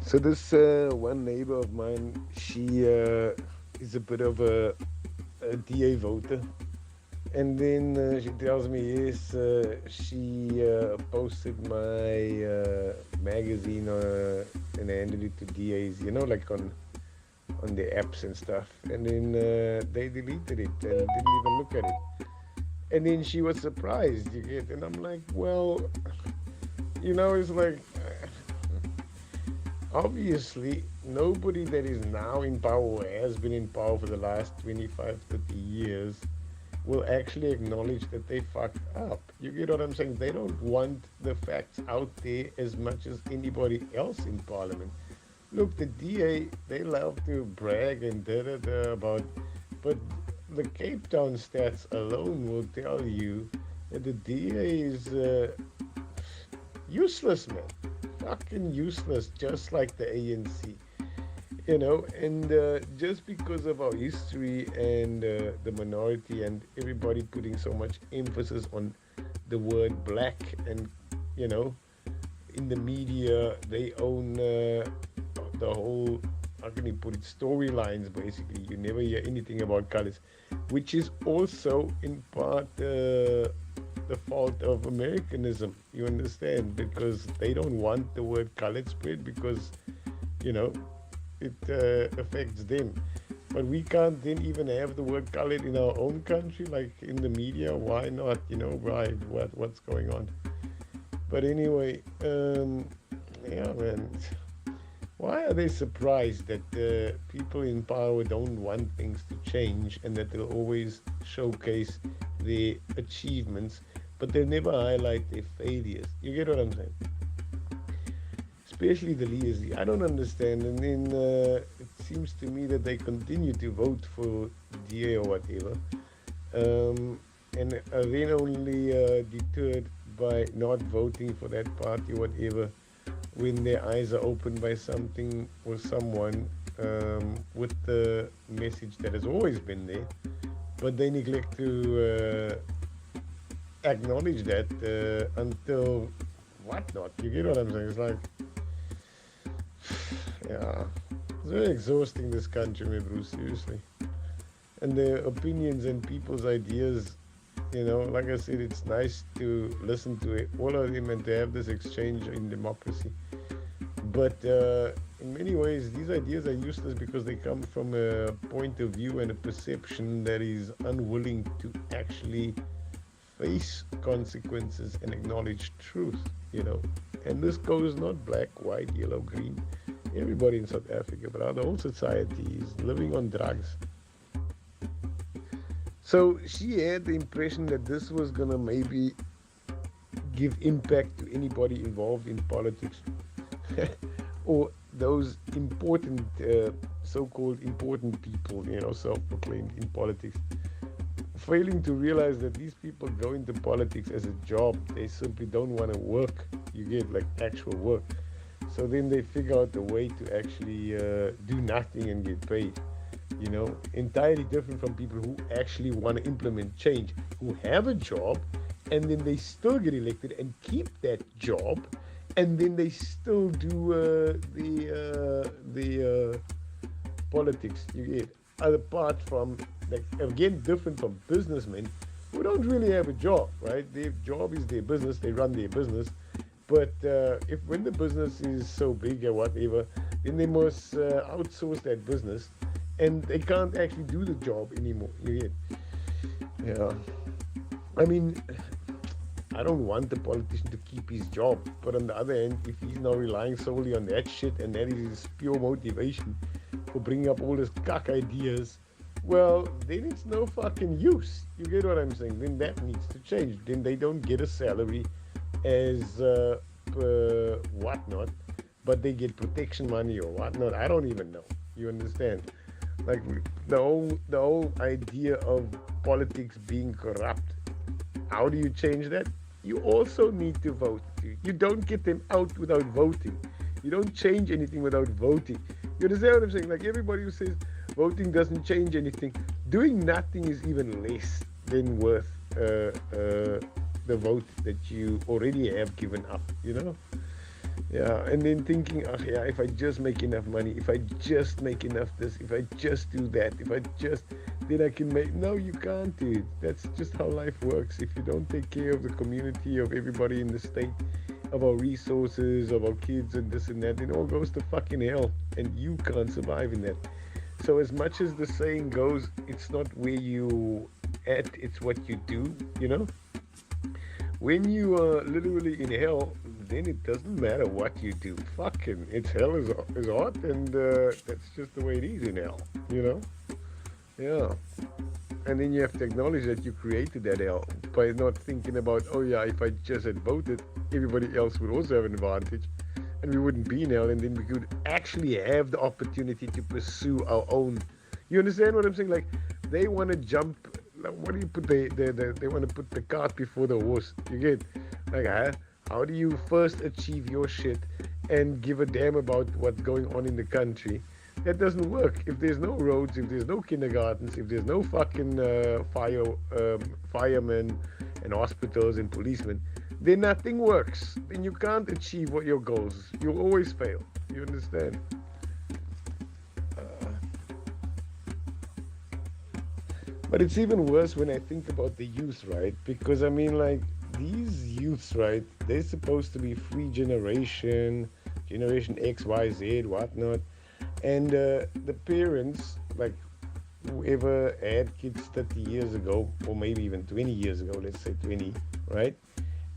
So this one neighbor of mine, she is a bit of a DA voter. And then she tells me, yes, she posted my magazine and handed it to DAs, like on the apps and stuff. And then they deleted it and didn't even look at it. And then she was surprised, you get. And I'm like, well, it's like, obviously, nobody that is now in power or has been in power for the last 25, 30 years will actually acknowledge that they fucked up. You get what I'm saying? They don't want the facts out there as much as anybody else in parliament. Look, the DA, they love to brag and da about, but the Cape Town stats alone will tell you that the DA is useless, man. Fucking useless, just like the ANC. And just because of our history and the minority and everybody putting so much emphasis on the word black, and you know in the media they own the whole, how can you put it, storylines. Basically, you never hear anything about colors, which is also in part the fault of Americanism, you understand, because they don't want the word colored spread because you know it affects them. But we can't then even have the word colored in our own country, like in the media. Why not? Right? What's going on? But anyway, yeah, man. Why are they surprised that people in power don't want things to change and that they'll always showcase their achievements, but they'll never highlight their failures? You get what I'm saying? Especially the leaders. I don't understand. And then it seems to me that they continue to vote for DA or whatever, and are then only deterred by not voting for that party or whatever when their eyes are opened by something or someone with the message that has always been there, but they neglect to acknowledge that until whatnot. You get what I'm saying? It's like, yeah, it's very exhausting, this country, man, Bruce, seriously. And the opinions and people's ideas, like I said, it's nice to listen to it, all of them, and to have this exchange in democracy. But in many ways, these ideas are useless because they come from a point of view and a perception that is unwilling to actually face consequences and acknowledge truth. And this goes not black, white, yellow, green. Everybody in South Africa, but our whole society is living on drugs. So she had the impression that this was gonna maybe give impact to anybody involved in politics, or those important, so-called important people, self-proclaimed in politics, failing to realize that these people go into politics as a job. They simply don't want to work. You get, like, actual work. So then they figure out a way to actually do nothing and get paid. Entirely different from people who actually want to implement change, who have a job, and then they still get elected and keep that job, and then they still do the politics. You get, apart from, like, again, different from businessmen who don't really have a job, right? Their job is their business. They run their business. But if when the business is so big or whatever, then they must outsource that business, and they can't actually do the job anymore. You get? Yeah. I mean, I don't want the politician to keep his job, but on the other hand, if he's now relying solely on that shit and that is his pure motivation for bringing up all these cuck ideas, well, then it's no fucking use. You get what I'm saying? Then that needs to change. Then they don't get a salary as whatnot, but they get protection money or whatnot. I don't even know. You understand? Like, the whole idea of politics being corrupt. How do you change that? You also need to vote. You don't get them out without voting. You don't change anything without voting. You understand what I'm saying? Like, everybody who says voting doesn't change anything, doing nothing is even less than worth the vote that you already have given up. Yeah, and then thinking, oh yeah, if I just make enough money, if I just make enough this, if I just do that, if I just, then I can make. No, you can't, dude. That's just how life works. If you don't take care of the community, of everybody in the state, of our resources, of our kids, and this and that, it all goes to fucking hell, and you can't survive in that. So as much as the saying goes, it's not where you at, it's what you do. You know, when you are literally in hell, then it doesn't matter what you do. Fucking, it's hell is hot, and that's just the way it is in hell. You know? Yeah. And then you have to acknowledge that you created that hell by not thinking about, oh yeah, if I just had voted, everybody else would also have an advantage, and we wouldn't be in hell, and then we could actually have the opportunity to pursue our own. You understand what I'm saying? Like, they want to jump. Like, what do you put? They want to put the cart before the horse. You get, like, huh? How do you first achieve your shit and give a damn about what's going on in the country? That doesn't work. If there's no roads, if there's no kindergartens, if there's no fucking firemen and hospitals and policemen, then nothing works. Then you can't achieve what your goals. You'll always fail. You understand? But it's even worse when I think about the youth, right? Because I mean, like, these youths, right? They're supposed to be free generation, generation X, Y, Z, whatnot. And the parents, like, whoever had kids 30 years ago, or maybe even 20 years ago, let's say 20, right?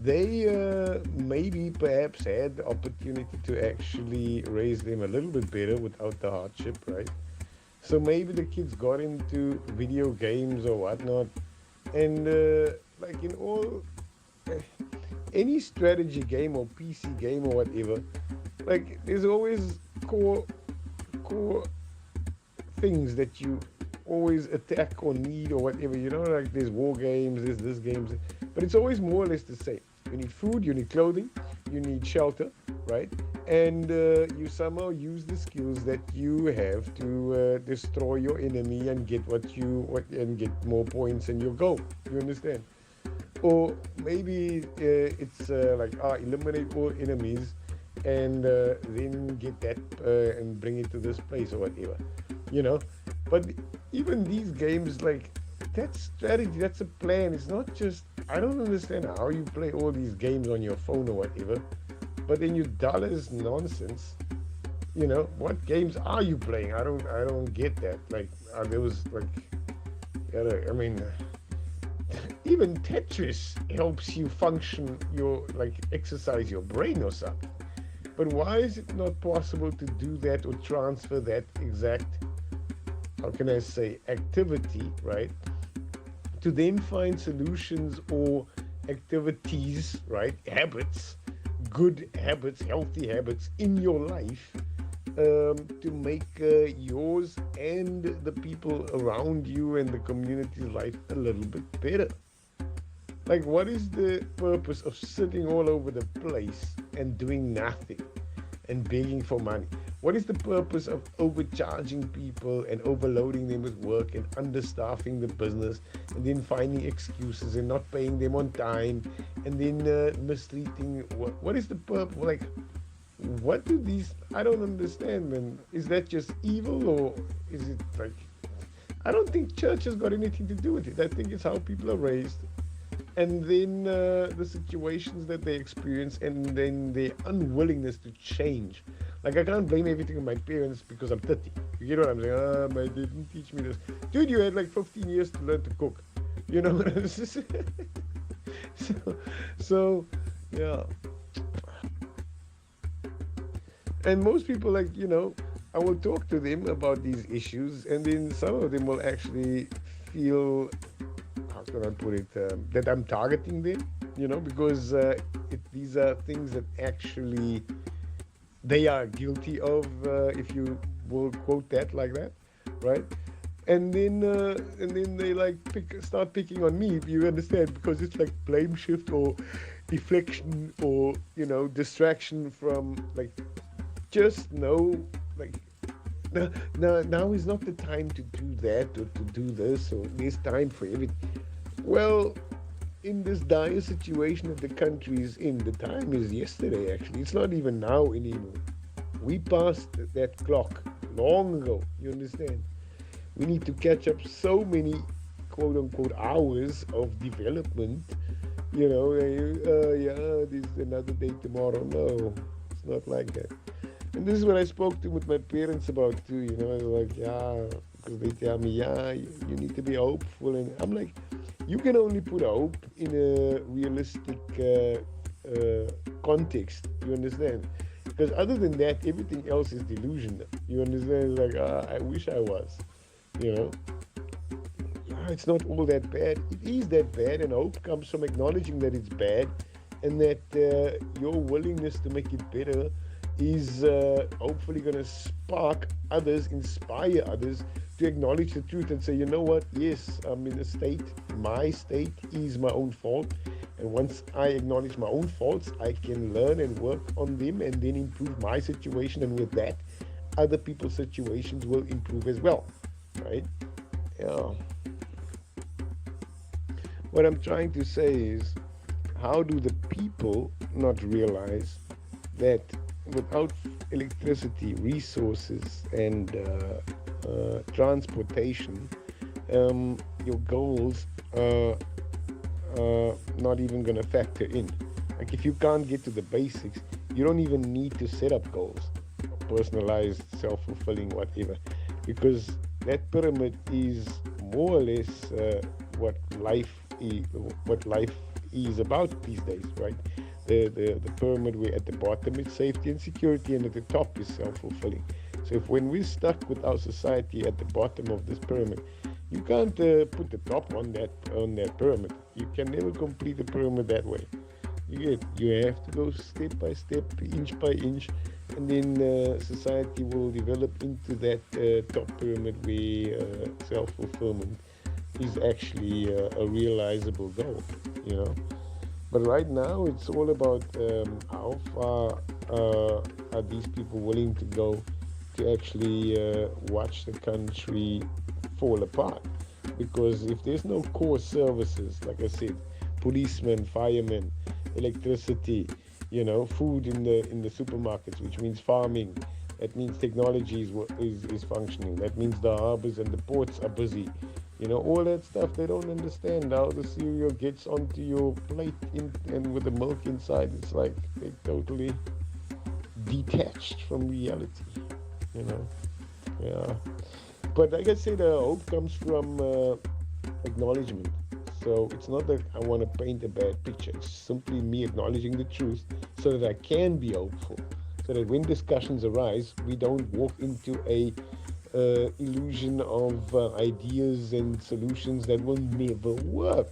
They maybe perhaps had the opportunity to actually raise them a little bit better without the hardship, right? So maybe the kids got into video games or whatnot, and like in all uh, any strategy game or PC game or whatever, like there's always core things that you always attack or need or whatever. You know, like there's war games, there's this games, but it's always more or less the same. You need food, you need clothing, you need shelter, right? And you somehow use the skills that you have to destroy your enemy and get and get more points in your goal. You understand? Or maybe it's like eliminate all enemies and then get that and bring it to this place or whatever. You know, but even these games, like, that's strategy, that's a plan. It's not just, I don't understand how you play all these games on your phone or whatever, but then you dull as nonsense. You know, what games are you playing? I don't get that. Like, are those like, I mean, even Tetris helps you function your, like, exercise your brain or something. But why is it not possible to do that or transfer that exact, how can I say, activity, right, to then find solutions or activities, right, habits, good habits, healthy habits in your life, to make yours and the people around you and the community's life a little bit better. Like, what is the purpose of sitting all over the place and doing nothing and begging for money? What is the purpose of overcharging people and overloading them with work and understaffing the business and then finding excuses and not paying them on time and then misleading? What is the purpose? Like, what do these? I don't understand, man. Is that just evil, or is it like? I don't think church has got anything to do with it. I think it's how people are raised, and then the situations that they experience, and then their unwillingness to change. Like, I can't blame everything on my parents because I'm 30. You get what I'm saying? Ah, my didn't teach me this. Dude, you had like 15 years to learn to cook. You know what I'm saying? so, yeah. And most people, like, I will talk to them about these issues, and then some of them will actually feel, how can I put it, that I'm targeting them, because these are things that actually they are guilty of, if you will quote that like that, right? And then they like start picking on me, you understand, because it's like blame shift or deflection or distraction from, like, just know, like, now is not the time to do that or to do this, or there's time for everything. Well, in this dire situation that the country is in, the time is yesterday actually. It's not even now anymore. We passed that clock long ago. You understand? We need to catch up so many quote unquote hours of development. Yeah, this is another day tomorrow. No, it's not like that. And this is what I spoke to with my parents about too. Like, yeah, because they tell me, yeah, you need to be hopeful, and I'm like, you can only put hope in a realistic context. You understand? Because other than that, everything else is delusional. You understand? It's like, I wish I was. You know, yeah, it's not all that bad. It is that bad, and hope comes from acknowledging that it's bad, and that your willingness to make it better is hopefully going to spark others, inspire others to acknowledge the truth and say, you know what, yes, I'm in a state, my state is my own fault. And once I acknowledge my own faults, I can learn and work on them and then improve my situation. And with that, other people's situations will improve as well, right? Yeah. What I'm trying to say is, how do the people not realize that without electricity, resources, and transportation, your goals are not even going to factor in. Like, if you can't get to the basics, you don't even need to set up goals, personalized, self-fulfilling, whatever, because that pyramid is more or less what life is about these days, right? The pyramid, where at the bottom is safety and security, and at the top is self-fulfilling. So if when we're stuck with our society at the bottom of this pyramid, you can't put the top on that pyramid. You can never complete the pyramid that way. You have to go step by step, inch by inch, and then society will develop into that top pyramid where self-fulfillment is actually a realizable goal. You know. But right now, it's all about how far are these people willing to go to actually watch the country fall apart. Because if there's no core services, like I said, policemen, firemen, electricity, food in the supermarkets, which means farming, that means technology is functioning, that means the harbors and the ports are busy. All that stuff, they don't understand how the cereal gets onto your plate and with the milk inside. It's like they're totally detached from reality, Yeah. But like I said, hope comes from acknowledgement. So it's not that I want to paint a bad picture. It's simply me acknowledging the truth so that I can be hopeful. So that when discussions arise, we don't walk into a illusion of ideas and solutions that will never work.